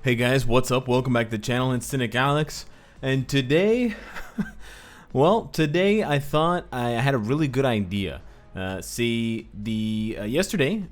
Hey guys, what's up? Welcome back to the channel. It's Cynic Alex, and today, today I thought I had a really good idea. Yesterday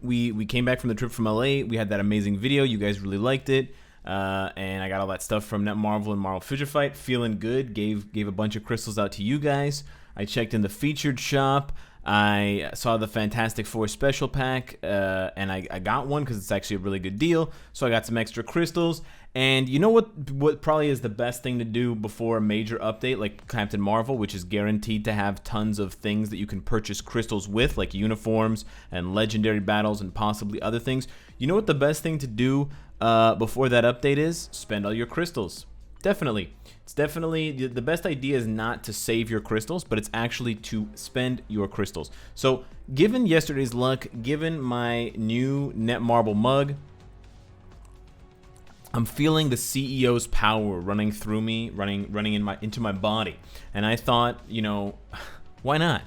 we came back from the trip from LA. We had that amazing video. You guys really liked it, and I got all that stuff from Netmarble and Marvel Future Fight. Feeling good. Gave a bunch of crystals out to you guys. I checked in the featured shop. I saw the Fantastic Four special pack, and I got one because it's actually a really good deal. So I got some extra crystals. And you know what probably is the best thing to do before a major update like Captain Marvel, which is guaranteed to have tons of things that you can purchase crystals with, like uniforms and legendary battles and possibly other things. You know what the best thing to do before that update is? Spend all your crystals. Definitely. It's definitely the best idea is not to save your crystals, but it's actually to spend your crystals. So given yesterday's luck, given my new Netmarble mug, I'm feeling the CEO's power running through me, running into my body. And I thought, you know, why not?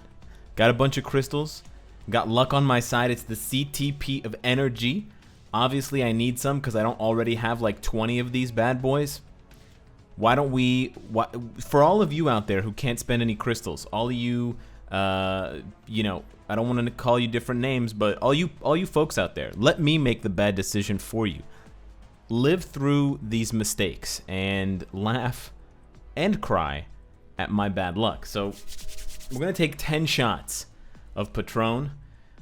Got a bunch of crystals, got luck on my side. It's the CTP of energy. Obviously I need some because I don't already have like 20 of these bad boys. Why don't we, for all of you out there who can't spend any crystals, all of you, you know, I don't want to call you different names, but all you folks out there, let me make the bad decision for you. Live through these mistakes and laugh and cry at my bad luck. So we're going to take 10 shots of Patron,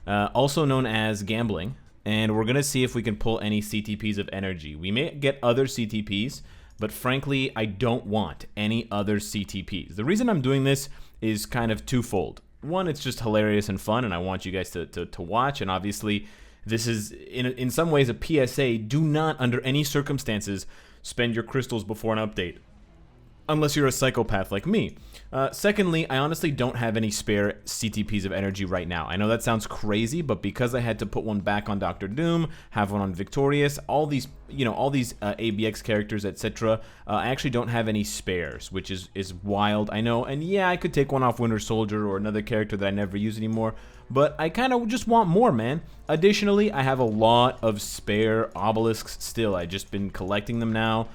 also known as gambling, and we're going to see if we can pull any CTPs of energy. We may get other CTPs, but frankly, I don't want any other CTPs. The reason I'm doing this is kind of twofold. One, it's just hilarious and fun, and I want you guys to watch. And obviously, this is, in some ways, a PSA. Do not, under any circumstances, spend your crystals before an update, unless you're a psychopath like me. Secondly, I honestly don't have any spare CTPs of energy right now. I know that sounds crazy, but because I had to put one back on Doctor Doom, have one on Victorious, all these, you know, all these ABX characters, etc., I actually don't have any spares, which is wild, I know. And yeah, I could take one off Winter Soldier or another character that I never use anymore, but I kind of just want more, man. Additionally, I have a lot of spare obelisks still. I've just been collecting them now.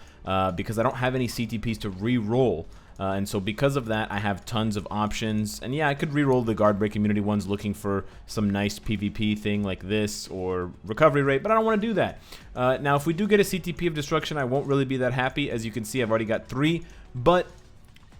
Because I don't have any CTPs to re-roll, and so because of that, I have tons of options. And yeah, I could re-roll the guard break immunity ones looking for some nice PvP thing like this or recovery rate, but I don't want to do that. Now, if we do get a CTP of destruction, I won't really be that happy. As you can see, I've already got 3, but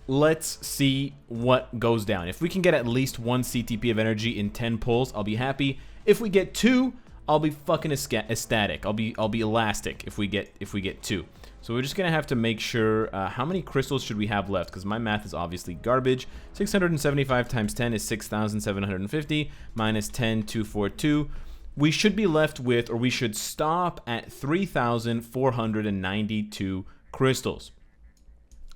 let's see what goes down. If we can get at least 1 CTP of energy in 10 pulls, I'll be happy. If we get 2, I'll be fucking ecstatic. I'll be elastic if we get 2. So we're just gonna have to make sure how many crystals should we have left, because my math is obviously garbage. 675 times 10 is 6,750 minus 10,242. We should be left with, or we should stop at 3,492 crystals.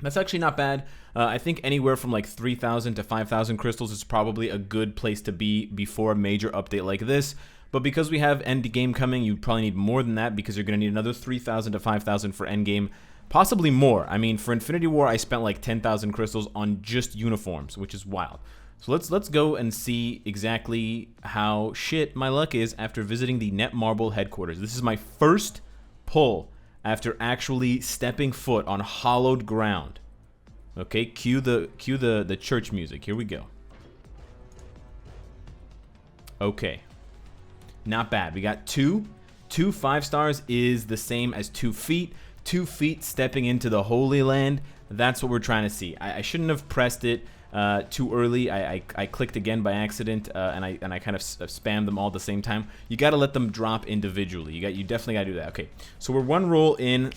That's actually not bad. I think anywhere from like 3,000 to 5,000 crystals is probably a good place to be before a major update like this. But because we have endgame coming, you probably need more than that, because you're going to need another 3,000 to 5,000 for endgame, possibly more. I mean, for Infinity War, I spent like 10,000 crystals on just uniforms, which is wild. So let's go and see exactly how shit my luck is after visiting the Netmarble headquarters. This is my first pull after actually stepping foot on hallowed ground. Okay, cue the church music. Here we go. Okay. Not bad. We got 2. 2 5 stars is the same as 2 feet. 2 feet stepping into the Holy Land. That's what we're trying to see. I shouldn't have pressed it too early. I clicked again by accident, and I kind of spammed them all at the same time. You got to let them drop individually. You definitely got to do that. Okay, so we're 1 roll in.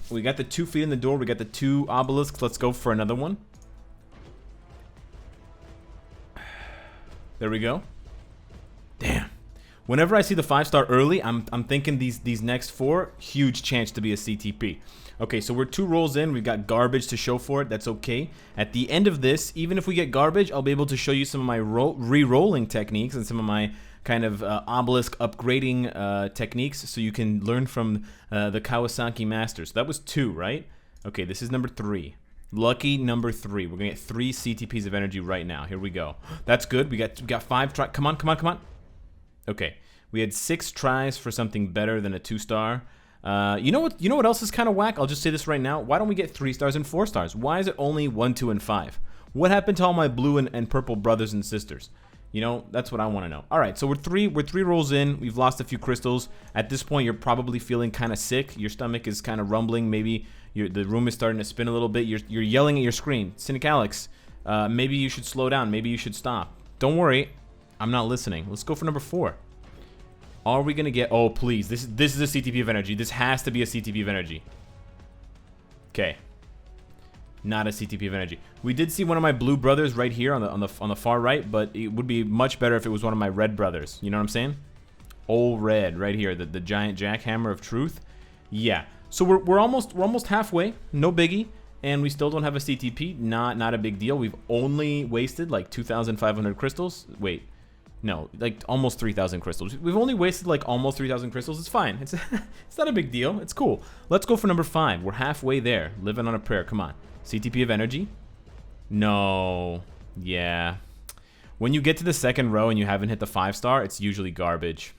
We got the 2 feet in the door. We got the 2 obelisks. Let's go for another one. There we go. Damn. Whenever I see the 5-star early, I'm thinking these next 4, huge chance to be a CTP. Okay, so we're 2 rolls in. We've got garbage to show for it. That's okay. At the end of this, even if we get garbage, I'll be able to show you some of my re-rolling techniques and some of my kind of obelisk upgrading techniques, so you can learn from the Kawasaki Masters. So that was 2, right? Okay, this is number 3. Lucky number 3. We're gonna get 3 CTPs of energy right now. Here we go. That's good. We got 5 try. Come on. Okay, we had 6 tries for something better than a 2-star. You know what? You know what else is kind of whack? I'll just say this right now. Why don't we get 3 stars and 4 stars? Why is it only 1, 2, and 5? What happened to all my blue and purple brothers and sisters? You know, that's what I want to know. All right, so we're three rolls in. We've lost a few crystals. At this point, you're probably feeling kind of sick. Your stomach is kind of rumbling. Maybe the room is starting to spin a little bit. You're yelling at your screen. Cynic Alex, maybe you should slow down. Maybe you should stop. Don't worry, I'm not listening. Let's go for number 4. Are we gonna get? Oh, please! This is a CTP of energy. This has to be a CTP of energy. Okay. Not a CTP of energy. We did see one of my blue brothers right here on the far right, but it would be much better if it was one of my red brothers. You know what I'm saying? Old red right here, the giant jackhammer of truth. Yeah. So we're almost halfway. No biggie, and we still don't have a CTP. Not a big deal. We've only wasted like 2,500 crystals. Wait. No, like almost 3,000 crystals. We've only wasted like almost 3,000 crystals. It's fine. It's not a big deal. It's cool. Let's go for number 5. We're halfway there. Living on a prayer. Come on. CTP of energy? No. Yeah. When you get to the second row and you haven't hit the 5-star, it's usually garbage.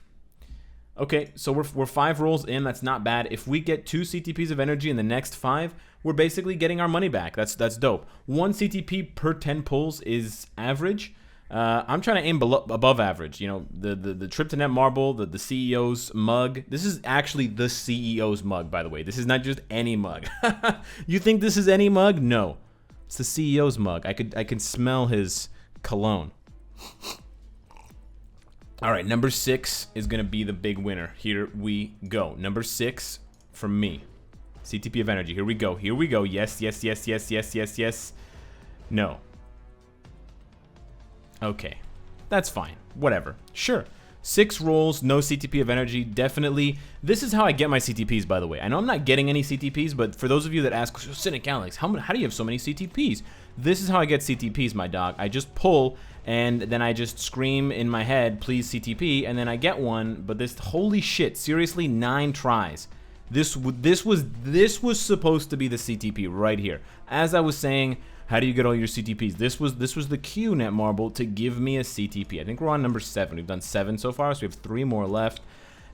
Okay, so we're 5 rolls in. That's not bad. If we get 2 CTPs of energy in the next 5, we're basically getting our money back. That's dope. 1 CTP per 10 pulls is average. I'm trying to aim above average. You know, the trip to Netmarble, the CEO's mug. This is actually the CEO's mug, by the way. This is not just any mug. You think this is any mug? No, it's the CEO's mug. I can smell his cologne. All right, number 6 is gonna be the big winner. Here we go. Number 6 from me. CTP of energy. Here we go. Here we go. Yes, yes, yes, yes, yes, yes, yes. No. Okay, that's fine. Whatever. Sure. 6 rolls, no CTP of energy. Definitely. This is how I get my CTPs, by the way. I know I'm not getting any CTPs, but for those of you that ask, Cynic Alex, how do you have so many CTPs? This is how I get CTPs, my dog. I just pull, and then I just scream in my head, please CTP, and then I get one. But this, holy shit, seriously, 9 tries. This was supposed to be the CTP right here. As I was saying, how do you get all your CTPs? This was the cue, Netmarble, to give me a CTP. I think we're on number 7. We've done 7 so far, so we have 3 more left.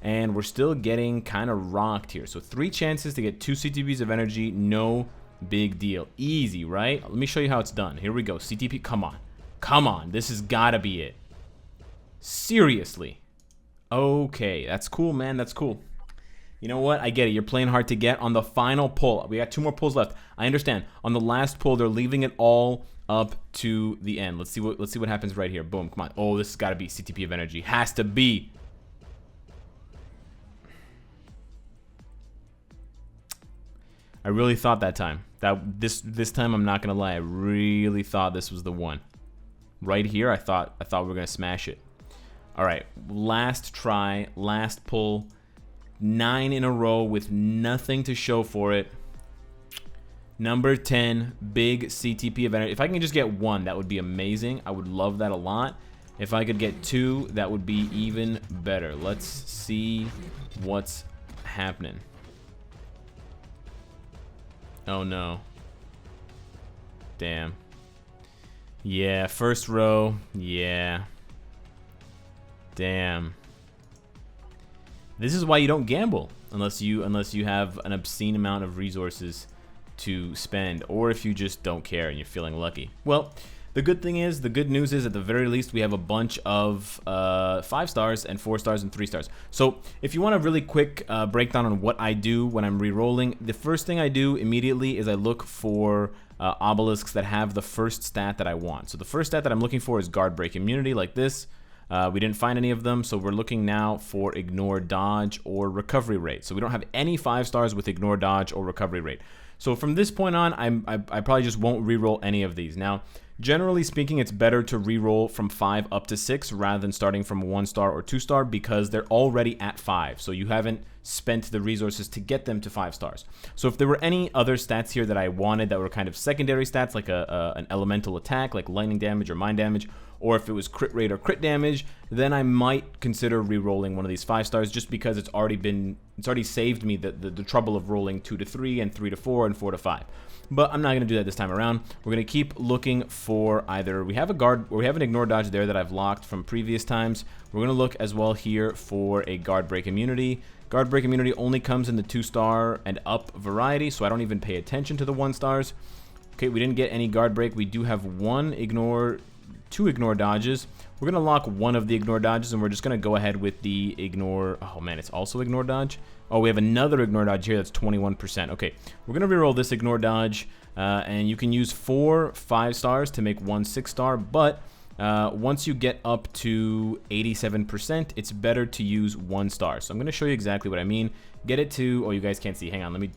And we're still getting kind of rocked here. So 3 chances to get 2 CTPs of energy. No big deal. Easy, right? Let me show you how it's done. Here we go. CTP, come on. Come on. This has got to be it. Seriously. Okay, that's cool, man. That's cool. You know what? I get it. You're playing hard to get. On the final pull, we got 2 more pulls left. I understand. On the last pull, they're leaving it all up to the end. Let's see what happens right here. Boom. Come on. Oh, this has got to be CTP of energy. Has to be. I really thought that time. This time I'm not gonna lie. I really thought this was the one. Right here, I thought we were gonna smash it. All right. Last try. Last pull. 9 in a row with nothing to show for it. Number 10, big CTP of energy. If I can just get 1, that would be amazing. I would love that a lot. If I could get 2, that would be even better. Let's see what's happening. Oh no. Damn. Yeah, first row. Yeah. Damn. This is why you don't gamble unless you have an obscene amount of resources to spend, or if you just don't care and you're feeling lucky. Well, the good news is at the very least we have a bunch of 5 stars and 4 stars and 3 stars. So if you want a really quick breakdown on what I do when I'm re-rolling, the first thing I do immediately is I look for obelisks that have the first stat that I want. So the first stat that I'm looking for is guard break immunity, like this. We didn't find any of them, so we're looking now for ignore dodge or recovery rate. So we don't have any 5 stars with ignore dodge or recovery rate. So from this point on, I probably just won't re-roll any of these. Now, generally speaking, it's better to re-roll from 5 up to 6 rather than starting from 1 star or 2 star because they're already at 5. So you haven't spent the resources to get them to 5 stars. So if there were any other stats here that I wanted that were kind of secondary stats, like an elemental attack, like lightning damage or mind damage, or if it was crit rate or crit damage, then I might consider re-rolling one of these 5 stars just because it's already saved me the trouble of rolling 2 to 3 and 3 to 4 and 4 to 5. But I'm not going to do that this time around. We're going to keep looking for either we have a guard or we have an ignore dodge there that I've locked from previous times. We're going to look as well here for a guard break immunity. Guard Break immunity only comes in the 2-star and up variety, so I don't even pay attention to the 1-stars. Okay, we didn't get any Guard Break. We do have two ignore dodges. We're going to lock one of the ignore dodges, and we're just going to go ahead with the ignore. Oh, man, it's also ignore dodge. Oh, we have another ignore dodge here that's 21%. Okay, we're going to reroll this ignore dodge, and you can use 4 5-stars to make 1 6-star, but once you get up to 87%, it's better to use 1 star. So I'm going to show you exactly what I mean. Get it to, oh, you guys can't see. Hang on, let me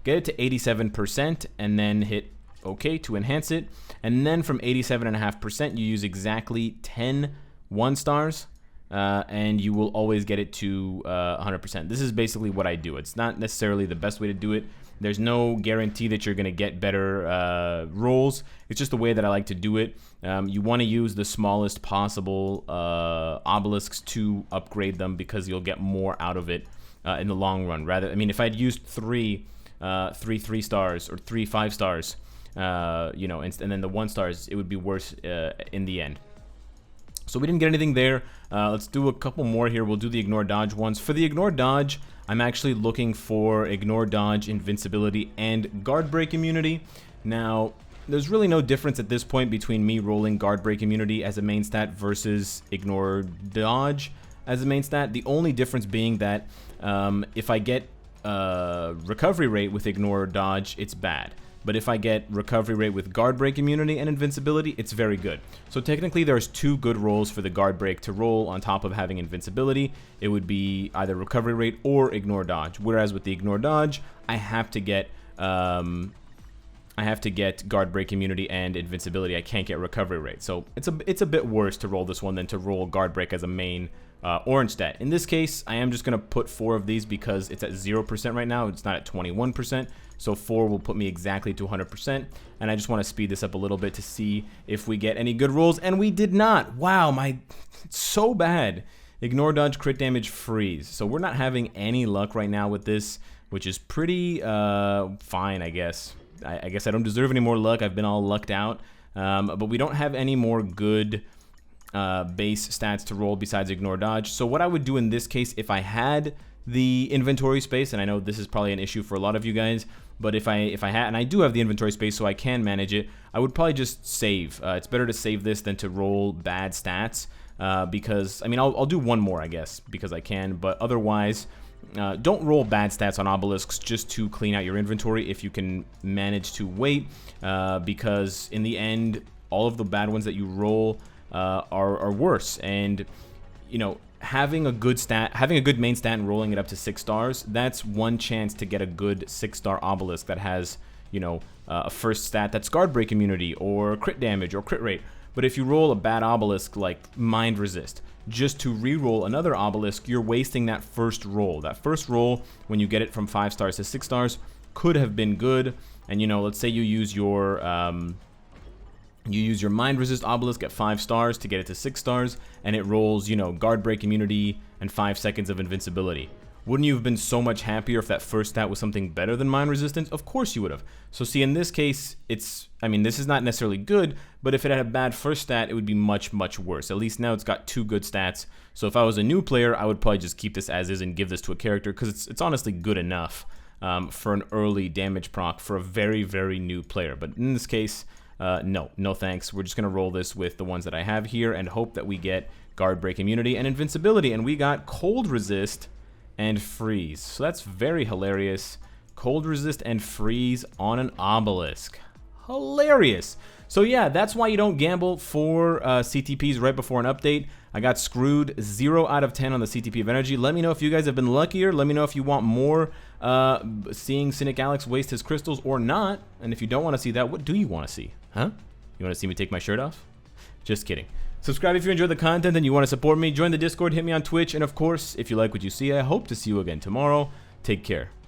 get it to 87% and then hit OK to enhance it. And then from 87.5%, you use exactly 10 1-stars, and you will always get it to 100%. This is basically what I do. It's not necessarily the best way to do it. There's no guarantee that you're going to get better rolls. It's just the way that I like to do it. You want to use the smallest possible obelisks to upgrade them because you'll get more out of it in the long run. Rather, I mean, if I'd used three 3-stars or 3 5-stars, you know, and then the 1-stars, it would be worse in the end. So we didn't get anything there. Let's do a couple more here. We'll do the ignore dodge ones. For the ignore dodge, I'm actually looking for ignore dodge, invincibility, and guard break immunity. Now, there's really no difference at this point between me rolling guard break immunity as a main stat versus ignore dodge as a main stat. The only difference being that if I get recovery rate with ignore dodge, it's bad. But if I get recovery rate with guard break immunity and invincibility, it's very good. So technically there's 2 good rolls for the guard break to roll on top of having invincibility. It would be either recovery rate or ignore dodge. Whereas with the ignore dodge, I have to get guard break immunity and invincibility. I can't get recovery rate. So it's a bit worse to roll this one than to roll guard break as a main orange stat. In this case, I am just going to put 4 of these because it's at 0% right now. It's not at 21%. So 4 will put me exactly to 100%. And I just want to speed this up a little bit to see if we get any good rolls. And we did not. Wow, it's so bad. Ignore dodge, crit damage, freeze. So we're not having any luck right now with this, which is pretty fine, I guess. I guess I don't deserve any more luck. I've been all lucked out. But we don't have any more good base stats to roll besides ignore dodge. So what I would do in this case, if I had the inventory space, and I know this is probably an issue for a lot of you guys, but if I had, and I do have the inventory space so I can manage it, I would probably just save. It's better to save this than to roll bad stats, because, I mean, I'll do one more, I guess, because I can, but otherwise, don't roll bad stats on obelisks just to clean out your inventory if you can manage to wait, because in the end, all of the bad ones that you roll are worse. And, you know, having a good main stat and rolling it up to 6 stars, that's one chance to get a good 6-star obelisk that has, you know, a first stat that's guard break immunity or crit damage or crit rate. But if you roll a bad obelisk like mind resist just to re-roll another obelisk, you're wasting that first roll. That first roll, when you get it from 5 stars to 6 stars, could have been good. And, you know, let's say you use your mind resist obelisk at 5 stars to get it to 6 stars, and it rolls, you know, guard break immunity and 5 seconds of invincibility. Wouldn't you have been so much happier if that first stat was something better than mind resistance? Of course you would have. So see, in this case, I mean, this is not necessarily good, but if it had a bad first stat, it would be much, much worse. At least now it's got 2 good stats. So if I was a new player, I would probably just keep this as is and give this to a character, because it's honestly good enough for an early damage proc for a very, very new player. But in this case, no thanks. We're just going to roll this with the ones that I have here and hope that we get guard break immunity and invincibility. And we got cold resist and freeze. So that's very hilarious. Cold resist and freeze on an obelisk. Hilarious. So yeah, that's why you don't gamble for CTPs right before an update. I got screwed. 0 out of 10 on the CTP of energy. Let me know if you guys have been luckier. Let me know if you want more seeing Cynic Alex waste his crystals or not. And if you don't want to see that, what do you want to see? Huh? You want to see me take my shirt off? Just kidding. Subscribe if you enjoy the content and you want to support me. Join the Discord, hit me on Twitch, and of course, if you like what you see, I hope to see you again tomorrow. Take care.